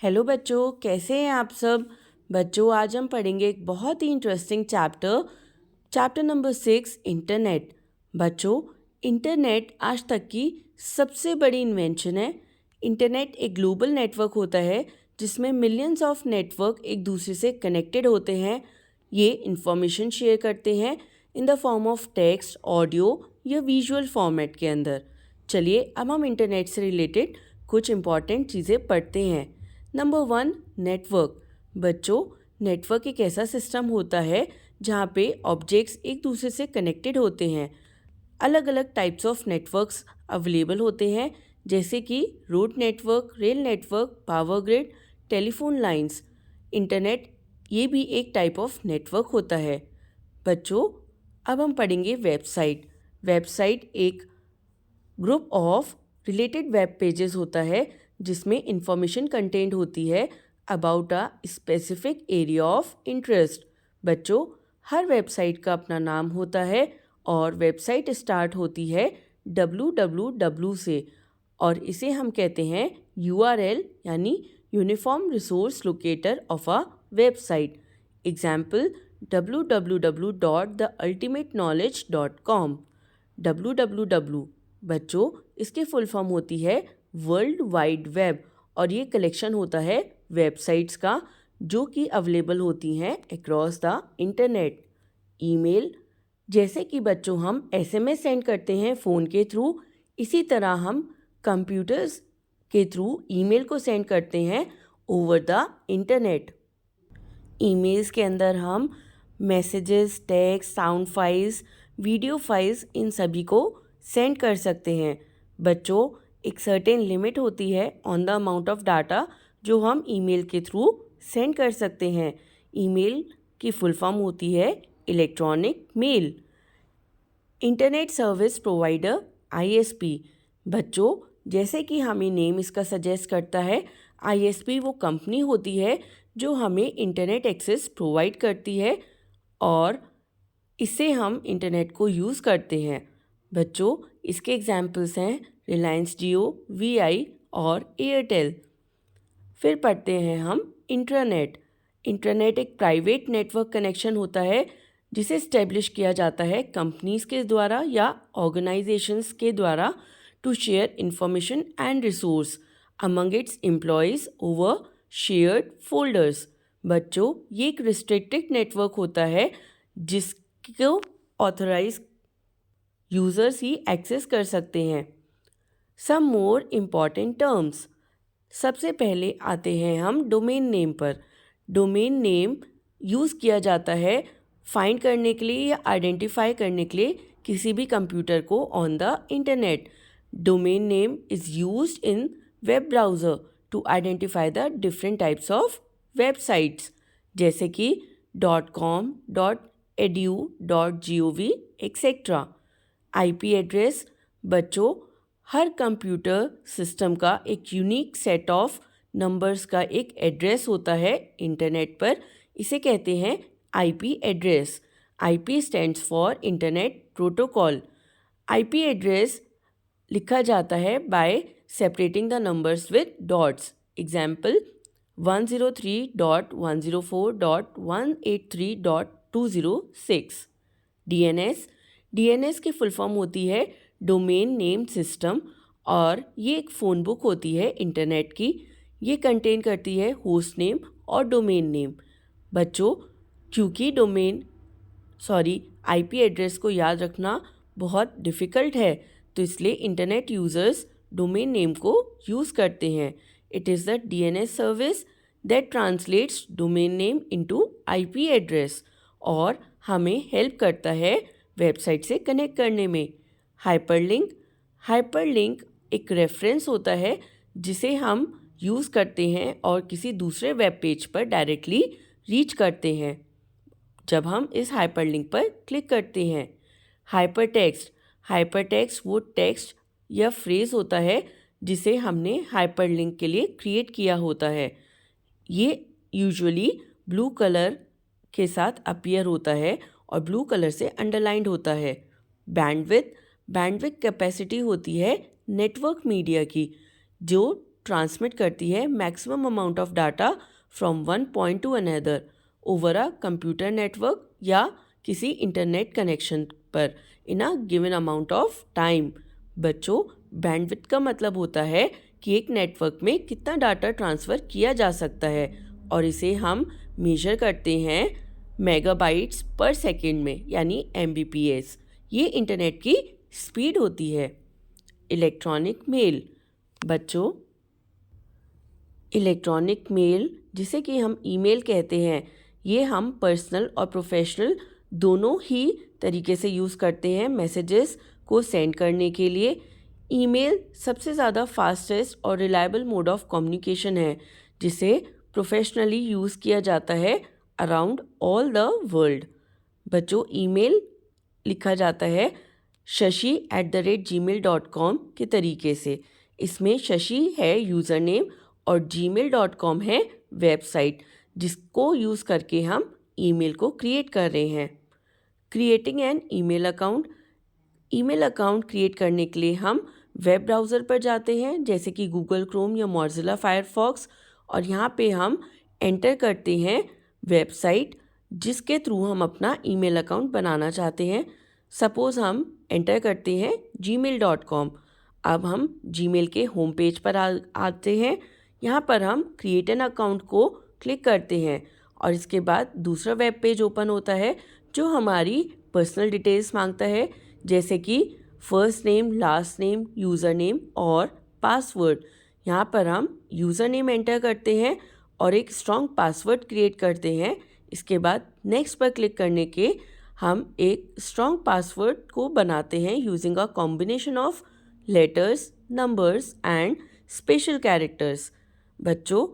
Hello बच्चों, कैसे हैं आप सब। बच्चों, आज हम पढ़ेंगे एक बहुत ही इंटरेस्टिंग चैप्टर नंबर 6, इंटरनेट। बच्चों, इंटरनेट आज तक की सबसे बड़ी इन्वेंशन है। इंटरनेट एक ग्लोबल नेटवर्क होता है जिसमें मिलियंस ऑफ नेटवर्क एक दूसरे से कनेक्टेड होते हैं। ये इंफॉर्मेशन शेयर करते हैं in the form of text, audio या विजुअल फॉर्मेट के अंदर। चलिए अब हम इंटरनेट से रिलेटेड कुछ इंपॉर्टेंट चीज़ें पढ़ते हैं। Number 1, network. बच्चों, नेटवर्क एक ऐसा सिस्टम होता है जहाँ पे ऑब्जेक्ट्स एक दूसरे से कनेक्टेड होते हैं। अलग अलग टाइप्स ऑफ नेटवर्क्स अवेलेबल होते हैं, जैसे कि road network, rail network, power grid, telephone lines. Internet ये भी एक टाइप ऑफ नेटवर्क होता है। बच्चों, अब हम पढ़ेंगे वेबसाइट। वेबसाइट एक group of related web pages होता है जिसमें इंफॉर्मेशन कंटेंट होती है about a specific area of interest. बच्चों, हर वेबसाइट का अपना नाम होता है और वेबसाइट स्टार्ट होती है www से, और इसे हम कहते हैं URL यानी uniform resource locator of a website. Example www.theultimateknowledge.com। www बच्चों, इसकी फुल फॉर्म होती है वर्ल्ड वाइड वेब, और ये कलेक्शन होता है वेबसाइट्स का जो कि अवेलेबल होती हैं अक्रॉस द इंटरनेट। ईमेल, जैसे कि बच्चों हम SMS सेंड करते हैं फ़ोन के थ्रू, इसी तरह हम कंप्यूटर्स के थ्रू ईमेल को सेंड करते हैं ओवर द इंटरनेट। ईमेल्स के अंदर हम messages, text, sound files, video files, इन सभी को सेंड कर सकते हैं। बच्चों, एक सर्टेन लिमिट होती है on the amount of data जो हम ईमेल के थ्रू सेंड कर सकते हैं। ईमेल की फुल फॉर्म होती है electronic mail. Internet service provider ISP। बच्चों, जैसे कि हमें नेम इसका सजेस्ट करता है, ISP वो कंपनी होती है जो हमें इंटरनेट एक्सेस प्रोवाइड करती है और इससे हम इंटरनेट को यूज़ करते हैं। बच्चों, इसके एग्जाम्पल्स हैं रिलायंस जियो, VI और एयरटेल। फिर पढ़ते हैं हम इंट्रानेट। इंटरनेट एक प्राइवेट नेटवर्क कनेक्शन होता है जिसे इस्टेब्लिश किया जाता है कंपनीज के द्वारा या ऑर्गेनाइजेशंस के द्वारा to share information and resource among its employees over shared folders. बच्चों, ये एक रिस्ट्रिक्टेड नेटवर्क होता है जिसको ऑथराइज यूज़र्स ही एक्सेस कर सकते हैं। सम मोर इम्पॉर्टेंट टर्म्स। सबसे पहले आते हैं हम डोमेन नेम पर। डोमेन नेम यूज़ किया जाता है फाइंड करने के लिए या आइडेंटिफाई करने के लिए किसी भी कंप्यूटर को on the internet. Domain name is used in web browser to identify the different types of websites, जैसे कि .com, .edu, .gov etcetera. IP address. बच्चों, हर कंप्यूटर सिस्टम का एक यूनिक सेट ऑफ नंबर्स का एक एड्रेस होता है इंटरनेट पर, इसे कहते हैं IP address. IP stands for internet protocol. IP address लिखा जाता है bye separating the numbers with dots. Example 103.104.183.206। DNS की फुल फॉर्म होती है डोमेन नेम सिस्टम, और ये एक फ़ोन बुक होती है इंटरनेट की। ये कंटेन करती है होस्ट नेम और डोमेन नेम। बच्चों, क्योंकि IP एड्रेस को याद रखना बहुत डिफ़िकल्ट है, तो इसलिए इंटरनेट यूज़र्स डोमेन नेम को यूज़ करते हैं। It is the DNS service that translates domain name into IP address और हमें हेल्प करता है वेबसाइट से कनेक्ट करने में। हाइपरलिंक एक रेफरेंस होता है जिसे हम यूज़ करते हैं और किसी दूसरे वेब पेज पर डायरेक्टली रीच करते हैं जब हम इस हाइपरलिंक पर क्लिक करते हैं। हाइपरटेक्स्ट वो टेक्स्ट या फ्रेज़ होता है जिसे हमने हाइपरलिंक के लिए क्रिएट किया होता है। ये यूजुअली ब्लू कलर के साथ अपीयर होता है और ब्लू कलर से अंडरलाइंड होता है। बैंडविड्थ कैपेसिटी होती है नेटवर्क मीडिया की जो ट्रांसमिट करती है maximum amount of data from one point to another over a computer network या किसी इंटरनेट कनेक्शन पर in a given amount of time. बच्चों, बैंडविड्थ का मतलब होता है कि एक नेटवर्क में कितना डाटा ट्रांसफ़र किया जा सकता है और इसे हम मेजर करते हैं मेगाबाइट्स पर सेकेंड में, यानी MBPS। ये इंटरनेट की स्पीड होती है। Electronic mail. बच्चों, इलेक्ट्रॉनिक मेल, जिसे कि हम ईमेल कहते हैं, ये हम पर्सनल और प्रोफेशनल दोनों ही तरीके से यूज़ करते हैं मैसेजेस को सेंड करने के लिए। ईमेल सबसे ज़्यादा फास्टेस्ट और रिलायबल मोड ऑफ कम्युनिकेशन है, जिसे प्रोफेशनली यूज़ किया जाता है अराउंड ऑल द वर्ल्ड। बच्चों, ईमेल लिखा जाता है shashi@gmail.com के तरीके से। इसमें शशि है यूज़र नेम और gmail.com है वेबसाइट, जिसको यूज़ करके हम ईमेल को क्रिएट कर रहे हैं। Creating an email account. Email account create करने के लिए हम वेब ब्राउज़र पर जाते हैं, जैसे कि गूगल क्रोम या मोज़िला फायरफॉक्स, और यहाँ पे हम एंटर करते हैं वेबसाइट जिसके थ्रू हम अपना ईमेल अकाउंट बनाना चाहते हैं। सपोज़ हम एंटर करते हैं gmail.com। अब हम जीमेल के होम पेज पर आते हैं। यहाँ पर हम क्रिएट एन अकाउंट को क्लिक करते हैं और इसके बाद दूसरा वेब पेज ओपन होता है जो हमारी पर्सनल डिटेल्स मांगता है, जैसे कि first name, last name, user name और पासवर्ड। यहाँ पर हम यूज़र नेम एंटर करते हैं और एक स्ट्रॉन्ग पासवर्ड क्रिएट करते हैं। इसके बाद नेक्स्ट पर क्लिक करने के हम एक स्ट्रॉन्ग पासवर्ड को बनाते हैं using a combination of letters, numbers and special characters. बच्चों,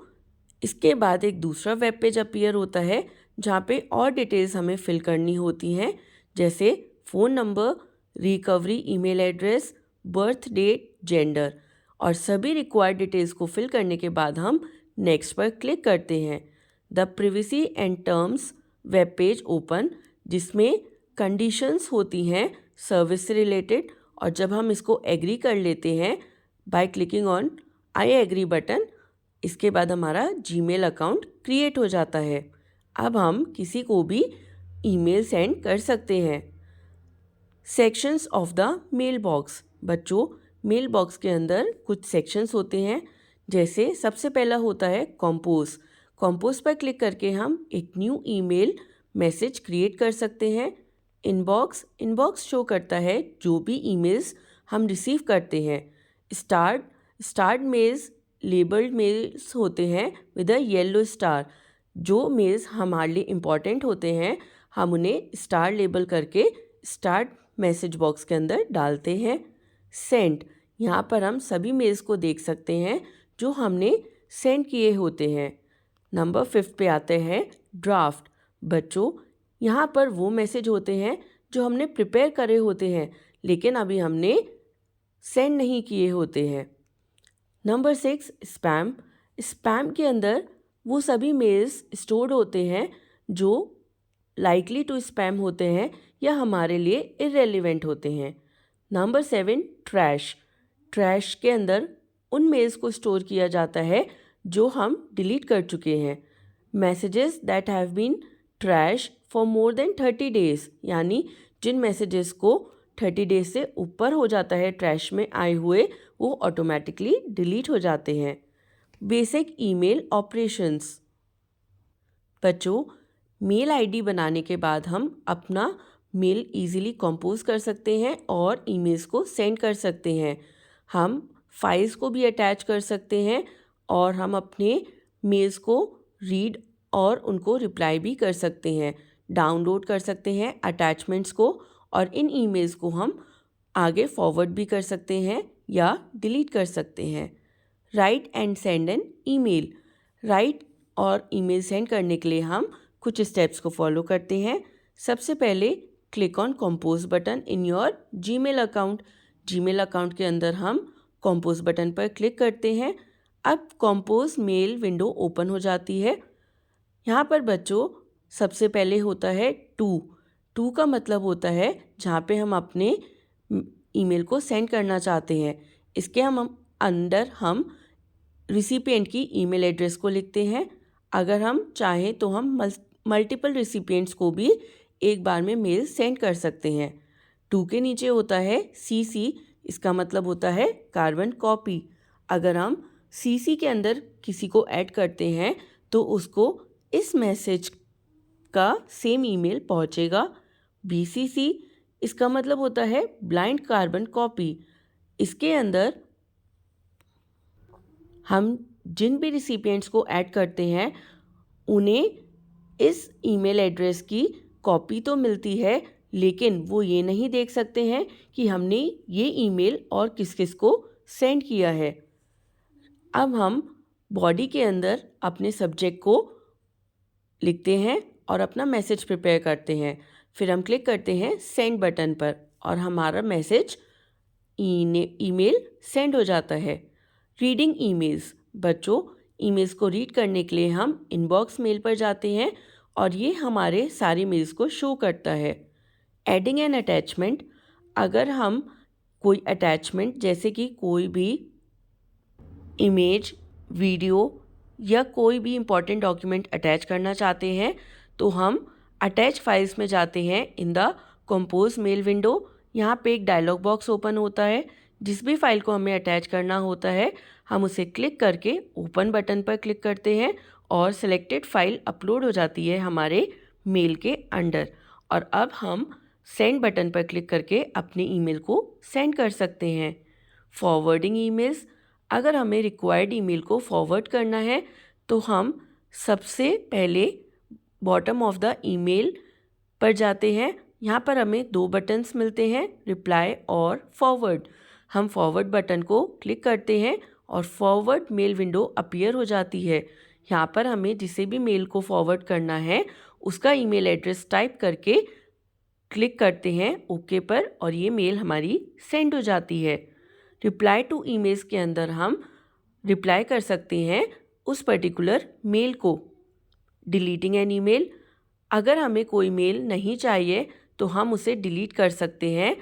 इसके बाद एक दूसरा वेब पेज अपीयर होता है जहाँ पे और डिटेल्स हमें फिल करनी होती हैं, जैसे phone number, recovery email address, birth date, gender, और सभी रिक्वायर्ड डिटेल्स को फिल करने के बाद हम नेक्स्ट पर क्लिक करते हैं। The privacy and terms web page open, जिसमें कंडीशंस होती हैं सर्विस से रिलेटेड, और जब हम इसको एग्री कर लेते हैं by clicking on I agree button, इसके बाद हमारा जीमेल अकाउंट क्रिएट हो जाता है। अब हम किसी को भी ईमेल सेंड कर सकते हैं। Sections of the mail box. बच्चों, मेल बॉक्स के अंदर कुछ सेक्शंस होते हैं, जैसे सबसे पहला होता है कंपोज। कंपोज पर क्लिक करके हम एक न्यू ईमेल मैसेज क्रिएट कर सकते हैं। इनबॉक्स शो करता है जो भी ईमेल्स हम रिसीव करते हैं। स्टार्ट मेल्स लेबल्ड मेल्स होते हैं विद अ येलो स्टार। जो मेल्स हमारे लिए इम्पॉर्टेंट होते हैं हम उन्हें स्टार लेबल करके स्टार्ट मैसेज बॉक्स के अंदर डालते हैं। सेंड, यहाँ पर हम सभी मेल्स को देख सकते हैं जो हमने सेंड किए होते हैं। नंबर 5 पे आते हैं ड्राफ्ट। बच्चों, यहाँ पर वो मैसेज होते हैं जो हमने प्रिपेयर करे होते हैं लेकिन अभी हमने सेंड नहीं किए होते हैं। Number 6 spam. स्पैम के अंदर वो सभी मेल्स स्टोर्ड होते हैं जो लाइकली टू स्पैम होते हैं या हमारे लिए इररेलेवेंट होते हैं। Number 7 trash. ट्रैश के अंदर उन मेल्स को स्टोर किया जाता है जो हम डिलीट कर चुके हैं। Messages that have been trash for more than 30 days, यानी जिन मैसेजेस को 30 डेज से ऊपर हो जाता है ट्रैश में आए हुए, वो ऑटोमेटिकली डिलीट हो जाते हैं। Basic email operations. बच्चों, मेल आईडी बनाने के बाद हम अपना मेल इजीली कंपोज कर सकते हैं और ईमेल्स को सेंड कर सकते हैं। हम फाइल्स को भी अटैच कर सकते हैं और हम अपने मेल्स को रीड और उनको रिप्लाई भी कर सकते हैं, डाउनलोड कर सकते हैं अटैचमेंट्स को, और इन ईमेल्स को हम आगे फॉरवर्ड भी कर सकते हैं या डिलीट कर सकते हैं। Right and send an email. Right और ईमेल सेंड करने के लिए हम कुछ स्टेप्स को फॉलो करते हैं। सबसे पहले click on compose button in your Gmail account. Gmail account के अंदर हम कंपोज बटन पर क्लिक करते हैं। अब कंपोज मेल विंडो ओपन हो जाती है। यहाँ पर बच्चों सबसे पहले होता है टू का मतलब होता है जहाँ पे हम अपने ईमेल को सेंड करना चाहते हैं। इसके अंदर हम रिसिपिएंट की ईमेल एड्रेस को लिखते हैं। अगर हम चाहें तो हम मल्टीपल रिसिपिएंट्स को भी एक बार में मेल सेंड कर सकते हैं। 2 के नीचे होता है CC, इसका मतलब होता है कार्बन कॉपी। अगर हम CC के अंदर किसी को ऐड करते हैं तो उसको इस मैसेज का सेम ईमेल पहुंचेगा। BCC, इसका मतलब होता है ब्लाइंड कार्बन कॉपी। इसके अंदर हम जिन भी रिसिपिएंट्स को ऐड करते हैं उन्हें इस ईमेल एड्रेस की कॉपी तो मिलती है, लेकिन वो ये नहीं देख सकते हैं कि हमने ये ईमेल और किस किस को सेंड किया है। अब हम बॉडी के अंदर अपने सब्जेक्ट को लिखते हैं और अपना मैसेज प्रिपेयर करते हैं। फिर हम क्लिक करते हैं सेंड बटन पर और हमारा मैसेज ईमेल सेंड हो जाता है। Reading emails. बच्चों, ईमेल्स को रीड करने के लिए हम इनबॉक्स मेल पर जाते हैं और ये हमारे सारे मेल्स को शो करता है। Adding N attachment. अगर हम कोई अटैचमेंट जैसे कि कोई भी इमेज, वीडियो या कोई भी इम्पॉर्टेंट डॉक्यूमेंट अटैच करना चाहते हैं तो हम अटैच फाइल्स में जाते हैं in the compose mail window. यहाँ पे एक डायलॉग बॉक्स ओपन होता है। जिस भी फाइल को हमें अटैच करना होता है हम उसे क्लिक करके ओपन बटन पर क्लिक करते हैं और सिलेक्टेड फाइल अपलोड हो जाती है हमारे मेल के अंडर। और अब हम सेंड बटन पर क्लिक करके अपने ईमेल को सेंड कर सकते हैं। Forwarding emails. अगर हमें रिक्वायर्ड ईमेल को फॉरवर्ड करना है तो हम सबसे पहले बॉटम ऑफ द ईमेल पर जाते हैं। यहाँ पर हमें 2 बटन्स मिलते हैं, रिप्लाई और फॉरवर्ड। हम फॉरवर्ड बटन को क्लिक करते हैं और फॉरवर्ड मेल विंडो अपीयर हो जाती है। यहाँ पर हमें जिसे भी मेल को फॉरवर्ड करना है उसका ईमेल एड्रेस टाइप करके क्लिक करते हैं ओके पर और ये मेल हमारी सेंड हो जाती है। रिप्लाई टू ईमेल्स के अंदर हम रिप्लाई कर सकते हैं उस पर्टिकुलर मेल को। Deleting an email. अगर हमें कोई मेल नहीं चाहिए तो हम उसे डिलीट कर सकते हैं।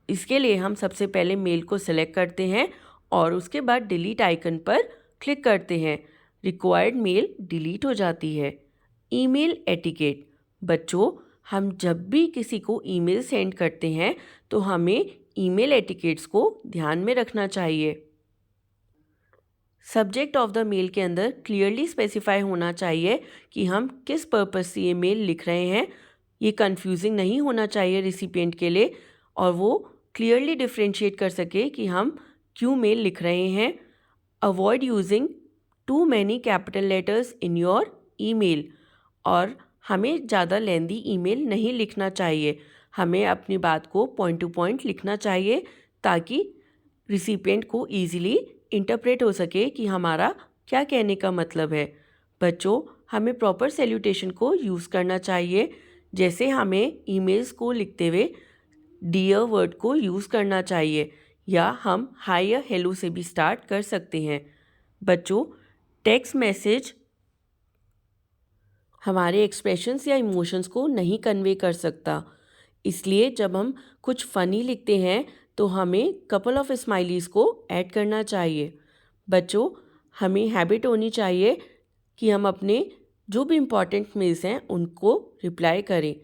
इसके लिए हम सबसे पहले मेल को सिलेक्ट करते हैं और उसके बाद डिलीट आइकन पर क्लिक करते हैं। रिक्वायर्ड मेल डिलीट हो जाती है। Email etiquette. बच्चों, हम जब भी किसी को ईमेल सेंड करते हैं तो हमें ईमेल एटिकेट्स को ध्यान में रखना चाहिए। सब्जेक्ट ऑफ द मेल के अंदर क्लियरली स्पेसिफाई होना चाहिए कि हम किस पर्पस से ये मेल लिख रहे हैं। ये कंफ्यूजिंग नहीं होना चाहिए रिसिपिएंट के लिए और वो क्लियरली डिफ्रेंशिएट कर सके कि हम क्यों मेल लिख रहे हैं। Avoid using too many capital letters in your email. और हमें ज़्यादा लेंदी ईमेल नहीं लिखना चाहिए। हमें अपनी बात को पॉइंट टू पॉइंट लिखना चाहिए ताकि रिसिपिएंट को ईजिली इंटरप्रेट हो सके कि हमारा क्या कहने का मतलब है। बच्चों, हमें प्रॉपर सैल्यूटेशन को यूज़ करना चाहिए। जैसे हमें ईमेल्स को लिखते हुए डियर वर्ड को यूज़ करना चाहिए या हम हाय या हेलो से भी स्टार्ट कर सकते हैं। बच्चों, टेक्स्ट मैसेज हमारे एक्सप्रेशंस या इमोशंस को नहीं कन्वे कर सकता, इसलिए जब हम कुछ फ़नी लिखते हैं तो हमें कपल ऑफ स्माइलीज को ऐड करना चाहिए। बच्चों, हमें हैबिट होनी चाहिए कि हम अपने जो भी इम्पॉर्टेंट मेल्स हैं उनको रिप्लाई करें।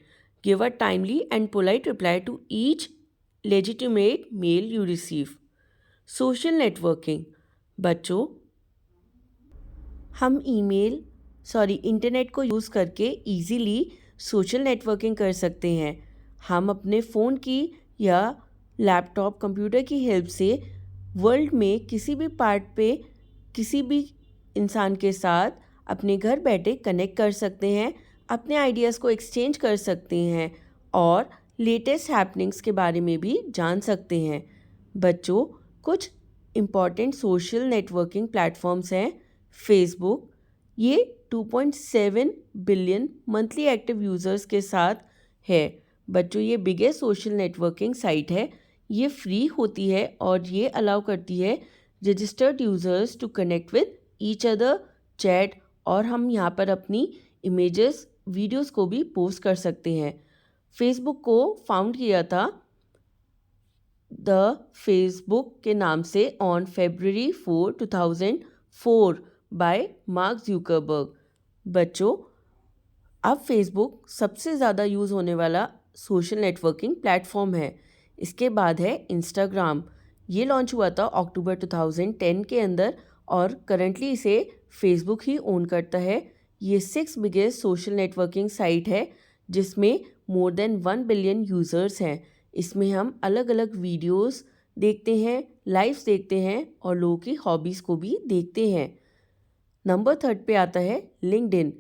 Give a timely and polite reply to each legitimate mail you receive. Social networking. बच्चों, हम इंटरनेट को यूज़ करके इजीली सोशल नेटवर्किंग कर सकते हैं। हम अपने फ़ोन की या लैपटॉप कंप्यूटर की हेल्प से वर्ल्ड में किसी भी पार्ट पे किसी भी इंसान के साथ अपने घर बैठे कनेक्ट कर सकते हैं, अपने आइडियाज़ को एक्सचेंज कर सकते हैं और लेटेस्ट हैपनिंग्स के बारे में भी जान सकते हैं। बच्चों, कुछ इम्पॉर्टेंट सोशल नेटवर्किंग प्लेटफॉर्म्स हैं। फेसबुक, ये 2.7 बिलियन मंथली एक्टिव यूज़र्स के साथ है। बच्चों, ये बिगेस्ट सोशल नेटवर्किंग साइट है। ये फ्री होती है और ये अलाउ करती है registered users to connect with each other, chat, और हम यहाँ पर अपनी इमेजेस, वीडियोस को भी पोस्ट कर सकते हैं। फेसबुक को फाउंड किया था द फेसबुक के नाम से on February 4, 2004 4 bye mark Zuckerberg. बच्चों, अब फेसबुक सबसे ज़्यादा यूज़ होने वाला सोशल नेटवर्किंग प्लेटफॉर्म है। इसके बाद है इंस्टाग्राम। ये लॉन्च हुआ था अक्टूबर 2010 के अंदर और करंटली इसे फेसबुक ही ओन करता है। ये 6 बिगेस्ट सोशल नेटवर्किंग साइट है जिसमें मोर देन 1 बिलियन यूज़र्स हैं। इसमें हम अलग अलग वीडियोस देखते हैं, लाइव्स देखते हैं और लोगों की हॉबीज़ को भी देखते हैं। नंबर 3 पे आता है LinkedIn.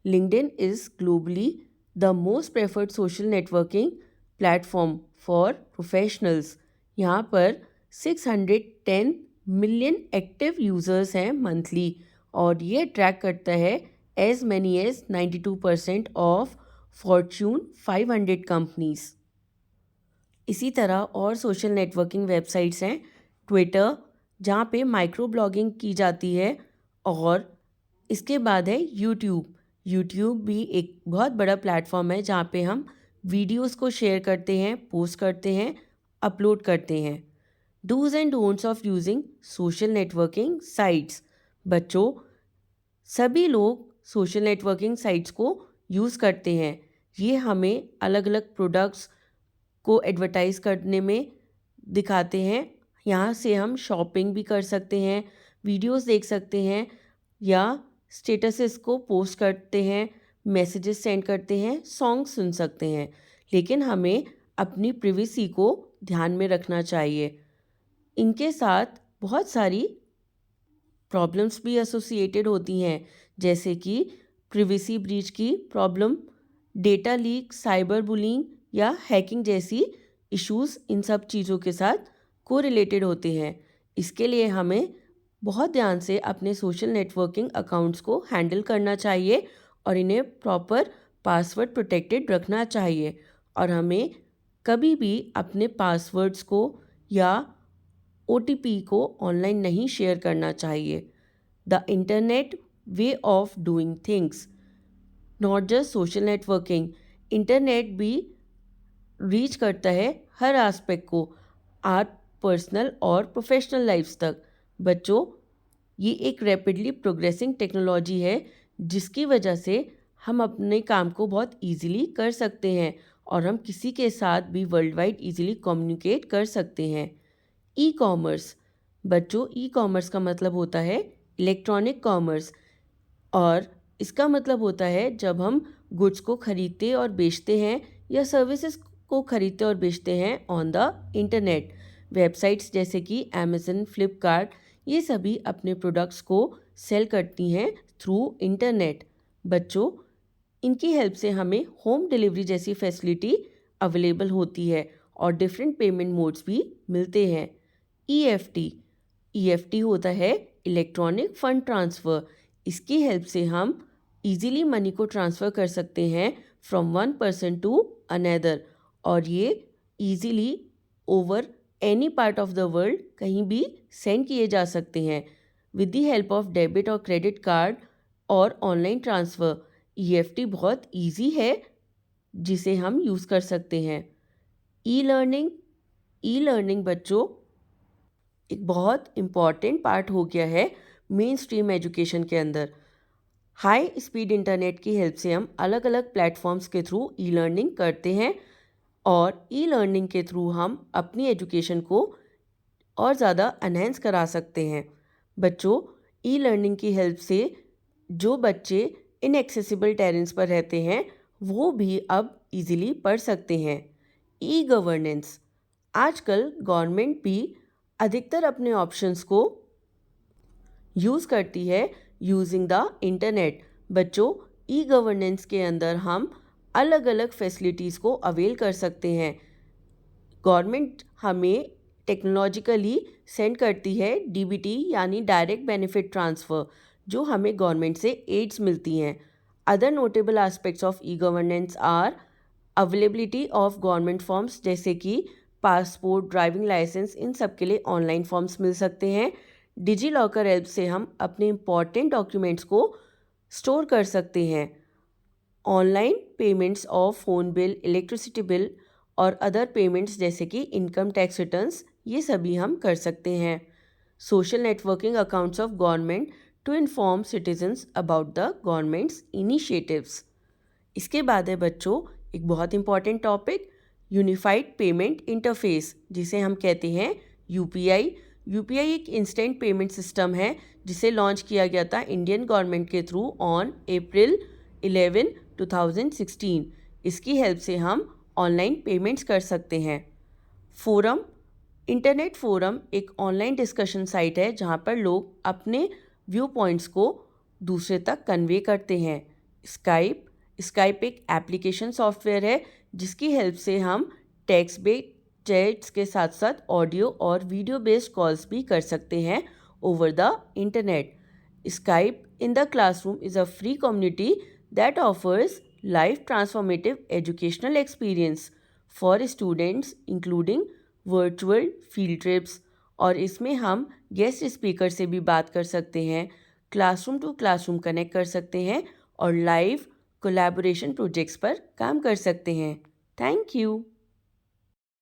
LinkedIn is globally the most preferred social networking platform for professionals. यहाँ पर 610 मिलियन एक्टिव यूज़र्स हैं मंथली और ये ट्रैक करता है as many as 92% of Fortune 500 companies. इसी तरह और सोशल नेटवर्किंग वेबसाइट्स हैं ट्विटर, जहाँ पे माइक्रो ब्लॉगिंग की जाती है, और इसके बाद है यूट्यूब। यूट्यूब भी एक बहुत बड़ा प्लेटफॉर्म है जहाँ पे हम वीडियोस को शेयर करते हैं, पोस्ट करते हैं, अपलोड करते हैं। Dos and don'ts of using social networking sites. बच्चों, सभी लोग सोशल नेटवर्किंग साइट्स को यूज़ करते हैं। ये हमें अलग अलग प्रोडक्ट्स को एडवर्टाइज़ करने में दिखाते हैं। यहाँ से हम शॉपिंग भी कर सकते हैं, वीडियोस देख सकते हैं या स्टेटसेस को पोस्ट करते हैं, मैसेजेस सेंड करते हैं, सॉन्ग सुन सकते हैं। लेकिन हमें अपनी प्राइवेसी को ध्यान में रखना चाहिए। इनके साथ बहुत सारी प्रॉब्लम्स भी एसोसिएटेड होती हैं, जैसे कि प्राइवेसी ब्रीच की problem, data leak, cyber bullying या हैकिंग जैसी इश्यूज इन सब चीज़ों के साथ को रिलेटेड होते हैं। इसके लिए हमें बहुत ध्यान से अपने सोशल नेटवर्किंग अकाउंट्स को हैंडल करना चाहिए और इन्हें प्रॉपर पासवर्ड प्रोटेक्टेड रखना चाहिए। और हमें कभी भी अपने पासवर्ड्स को या OTP को ऑनलाइन नहीं शेयर करना चाहिए। The internet way of doing things, not just social networking. Internet भी रीच करता है हर एस्पेक्ट को, आर्ट, पर्सनल और प्रोफेशनल लाइफ्स तक। बच्चों, ये एक रैपिडली प्रोग्रेसिंग टेक्नोलॉजी है जिसकी वजह से हम अपने काम को बहुत इजीली कर सकते हैं और हम किसी के साथ भी वर्ल्ड वाइड ईजिली कम्युनिकेट कर सकते हैं। E commerce. बच्चों, ई कॉमर्स का मतलब होता है इलेक्ट्रॉनिक कॉमर्स, और इसका मतलब होता है जब हम गुड्स को खरीदते और बेचते हैं या सर्विसेज को खरीदते और बेचते हैं ऑन द इंटरनेट। वेबसाइट्स जैसे कि अमेज़न, फ्लिपकार्ट, ये सभी अपने प्रोडक्ट्स को सेल करती हैं थ्रू इंटरनेट। बच्चों, इनकी हेल्प से हमें होम डिलीवरी जैसी फैसिलिटी अवेलेबल होती है और डिफरेंट पेमेंट मोड्स भी मिलते हैं। EFT होता है इलेक्ट्रॉनिक फ़ंड ट्रांसफ़र। इसकी हेल्प से हम इजीली मनी को ट्रांसफ़र कर सकते हैं from one person to another, और ये easily over any part of the world कहीं भी सेंड किए जा सकते हैं with the help of debit और क्रेडिट कार्ड और ऑनलाइन ट्रांसफ़र। EFT बहुत इजी है जिसे हम यूज़ कर सकते हैं। ई लर्निंग बच्चों एक बहुत इम्पॉर्टेंट पार्ट हो गया है मेन स्ट्रीम एजुकेशन के अंदर। हाई स्पीड इंटरनेट की हेल्प से हम अलग अलग प्लेटफॉर्म्स के थ्रू ई लर्निंग करते हैं और ई लर्निंग के थ्रू हम अपनी एजुकेशन को और ज़्यादा एनहेंस करा सकते हैं। बच्चों, ई लर्निंग की हेल्प से जो बच्चे इनएक्सेसिबल टेरेन्स पर रहते हैं वो भी अब इजीली पढ़ सकते हैं। E governance. आजकल गवर्नमेंट भी अधिकतर अपने ऑप्शंस को यूज़ करती है यूजिंग द इंटरनेट। बच्चों, ई गवर्नेंस के अंदर हम अलग अलग फैसिलिटीज़ को अवेल कर सकते हैं। गवर्नमेंट हमें टेक्नोलॉजिकली सेंड करती है DBT यानी डायरेक्ट बेनिफिट ट्रांसफ़र, जो हमें गवर्नमेंट से एड्स मिलती हैं। Other notable aspects of e governance are availability of government forms, जैसे कि पासपोर्ट, ड्राइविंग लाइसेंस, इन सब के लिए ऑनलाइन फॉर्म्स मिल सकते हैं। डिजी लॉकर ऐप से हम अपने इम्पॉर्टेंट डॉक्यूमेंट्स को स्टोर कर सकते हैं। Online payments of phone bill, electricity bill और अदर पेमेंट्स जैसे कि इनकम टैक्स रिटर्न्स, ये सभी हम कर सकते हैं। Social networking accounts of government to inform citizens about the government's initiatives. इसके बाद है बच्चों एक बहुत important topic, unified payment interface, जिसे हम कहते हैं यूपीआई। यूपीआई एक इंस्टेंट पेमेंट सिस्टम है जिसे लॉन्च किया गया था इंडियन गवर्नमेंट के थ्रू ऑन अप्रैल 11, 2016। इसकी हेल्प से हम ऑनलाइन पेमेंट्स कर सकते हैं। फोरम, इंटरनेट फोरम एक ऑनलाइन डिस्कशन साइट है जहाँ पर लोग अपने व्यू पॉइंट्स को दूसरे तक कन्वे करते हैं। स्काइप एक एप्लीकेशन सॉफ्टवेयर है जिसकी हेल्प से हम टेक्स्ट बेस्ड चैट्स के साथ साथ ऑडियो और वीडियो बेस्ड कॉल्स भी कर सकते हैं over the internet. Skype in the classroom is a free community that offers life transformative educational experience for students including virtual field trips. और इसमें हम गेस्ट स्पीकर से भी बात कर सकते हैं, क्लासरूम टू क्लासरूम कनेक्ट कर सकते हैं और लाइव कोलैबोरेशन प्रोजेक्ट्स पर काम कर सकते हैं। Thank you.